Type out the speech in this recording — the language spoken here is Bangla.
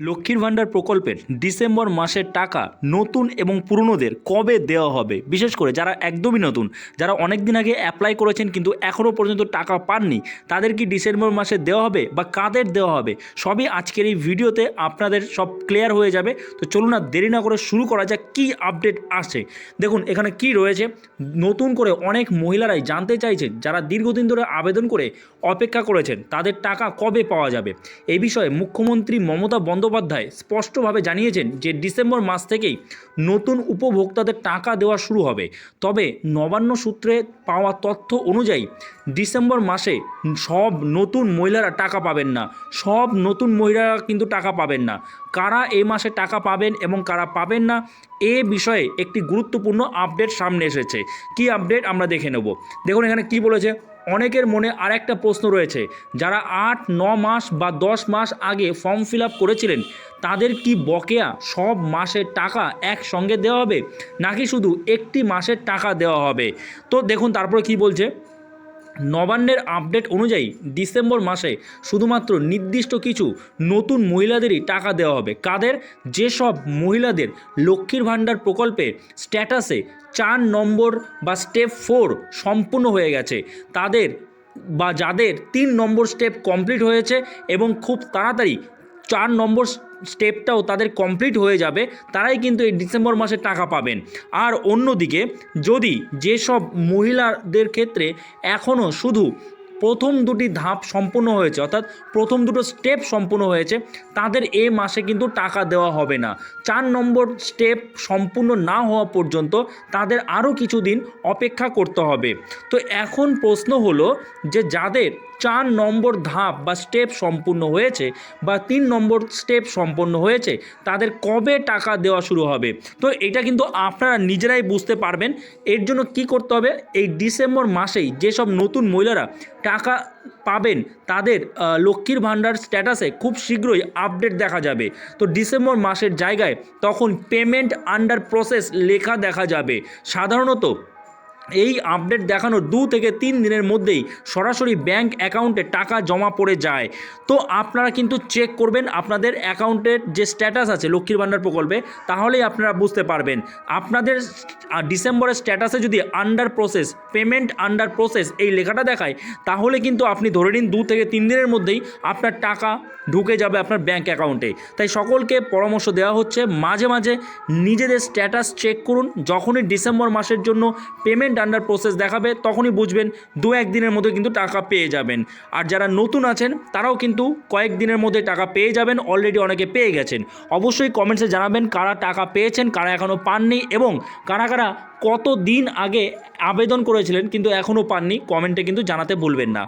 লক্ষ্মীর ভাণ্ডার প্রকল্পের ডিসেম্বর মাসের টাকা নতুন এবং পুরনোদের কবে দেওয়া হবে, বিশেষ করে যারা একদমই নতুন, যারা অনেক দিন আগে অ্যাপ্লাই করেছেন কিন্তু এখনও পর্যন্ত টাকা পাননি, তাদের কি ডিসেম্বর মাসে দেওয়া হবে বা কাদের দেওয়া হবে, সবই আজকের এই ভিডিওতে আপনাদের সব ক্লিয়ার হয়ে যাবে। তো চলুন না দেরি না করে শুরু করা যাক কী আপডেট আসছে। দেখুন এখানে কি রয়েছে, নতুন করে অনেক মহিলারাই জানতে চাইছেন, যারা দীর্ঘদিন ধরে আবেদন করে অপেক্ষা করেছেন তাদের টাকা কবে পাওয়া যাবে। এই বিষয়ে মুখ্যমন্ত্রী মমতা বন্দ্যোপাধ্যায় স্পষ্টভাবে জানিয়েছেন যে ডিসেম্বর মাস থেকেই নতুন উপভোক্তাদের টাকা দেওয়া শুরু হবে। তবে নবান্ন সূত্রে পাওয়া তথ্য অনুযায়ী ডিসেম্বর মাসে সব নতুন মহিলারা টাকা পাবেন না, সব নতুন মহিলারা কিন্তু টাকা পাবেন না। কারা এই মাসে টাকা পাবেন এবং কারা পাবেন না এ বিষয়ে একটি গুরুত্বপূর্ণ আপডেট সামনে এসেছে। কি আপডেট আমরা দেখে নেব। দেখুন এখানে কি বলেছে, অনেকের মনে আরেকটা প্রশ্ন রয়েছে, যারা 8-9 মাস বা 10 মাস আগে ফর্ম ফিল আপ করেছিলেন তাদের কি বকেয়া সব মাসের টাকা একসঙ্গে দেওয়া হবে নাকি শুধু একটি মাসের টাকা দেওয়া হবে। তো দেখুন তারপরে কি বলছে, নবান্নের আপডেট অনুযায়ী ডিসেম্বর মাসে শুধুমাত্র নির্দিষ্ট কিছু নতুন মহিলাদেরই টাকা দেওয়া হবে। কাদের? যেসব মহিলাদের লক্ষ্মীর ভাণ্ডার প্রকল্পে স্ট্যাটাসে 4 নম্বর বা স্টেপ 4 সম্পূর্ণ হয়ে গেছে, তাদের বা যাদের 3 নম্বর স্টেপ কমপ্লিট হয়েছে এবং খুব তাড়াতাড়ি 4 নম্বর স্টেপটাও তাদের কমপ্লিট হয়ে যাবে, তারাই কিন্তু এই ডিসেম্বর মাসে টাকা পাবেন। আর অন্যদিকে যদি যেসব মহিলাদের ক্ষেত্রে এখনও শুধু প্রথম দুটি ধাপ সম্পূর্ণ হয়েছে, অর্থাৎ প্রথম দুটো স্টেপ সম্পূর্ণ হয়েছে, তাদের এ মাসে কিন্তু টাকা দেওয়া হবে না। 4 নম্বর স্টেপ সম্পূর্ণ না হওয়া পর্যন্ত তাদের আরও কিছুদিন অপেক্ষা করতে হবে। তো এখন প্রশ্ন হলো যে যাদের 4 নম্বর ধাপ বা স্টেপ সম্পূর্ণ হয়েছে বা 3 নম্বর স্টেপ সম্পন্ন হয়েছে তাদের কবে টাকা দেওয়া শুরু হবে। তো এটা কিন্তু আপনারা নিজেরাই বুঝতে পারবেন। এর জন্য কি করতে হবে, এই ডিসেম্বর মাসেই যেসব নতুন মহিলারা টাকা পাবেন তাদের লক্ষ্মীর ভাণ্ডার স্ট্যাটাসে খুব শীঘ্রই আপডেট দেখা যাবে। তো ডিসেম্বর মাসের জায়গায় তখন পেমেন্ট আন্ডার প্রসেস লেখা দেখা যাবে। সাধারণত এই আপডেট দেখানোর 2 থেকে 3 দিনের মধ্যেই সরাসরি ব্যাংক অ্যাকাউন্টে টাকা জমা পড়ে যায়। তো আপনারা কিন্তু চেক করবেন আপনাদের অ্যাকাউন্টের যে স্ট্যাটাস আছে লক্ষ্মীর ভাণ্ডার প্রকল্পে, তাহলেই আপনারা বুঝতে পারবেন। আপনাদের ডিসেম্বরের স্ট্যাটাসে যদি under process, payment under process এই লেখাটা দেখায়, তাহলে কিন্তু আপনি ধরে নিন 2 থেকে 3 দিনের মধ্যেই আপনার টাকা ঢুকে যাবে আপনার ব্যাংক অ্যাকাউন্টে। তাই সকলকে পরামর্শ দেওয়া হচ্ছে মাঝে মাঝে নিজেদের স্ট্যাটাস চেক করুন। যখনই ডিসেম্বর মাসের জন্য পেমেন্ট আন্ডার প্রসেস দেখাবে তখনই বুঝবেন 2-1 দিনের মধ্যে কিন্তু টাকা পেয়ে যাবেন। আর যারা নতুন আছেন তারাও কিন্তু কয়েকদিনের মধ্যে টাকা পেয়ে যাবেন, অলরেডি অনেকে পেয়ে গেছেন। অবশ্যই কমেন্টসে জানাবেন কারা টাকা পেয়েছেন, কারা এখনও পাননি এবং কারা কারা কত দিন আগে আবেদন করেছিলেন কিন্তু এখনও পাননি। কমেন্টে কিন্তু জানাতে ভুলবেন না।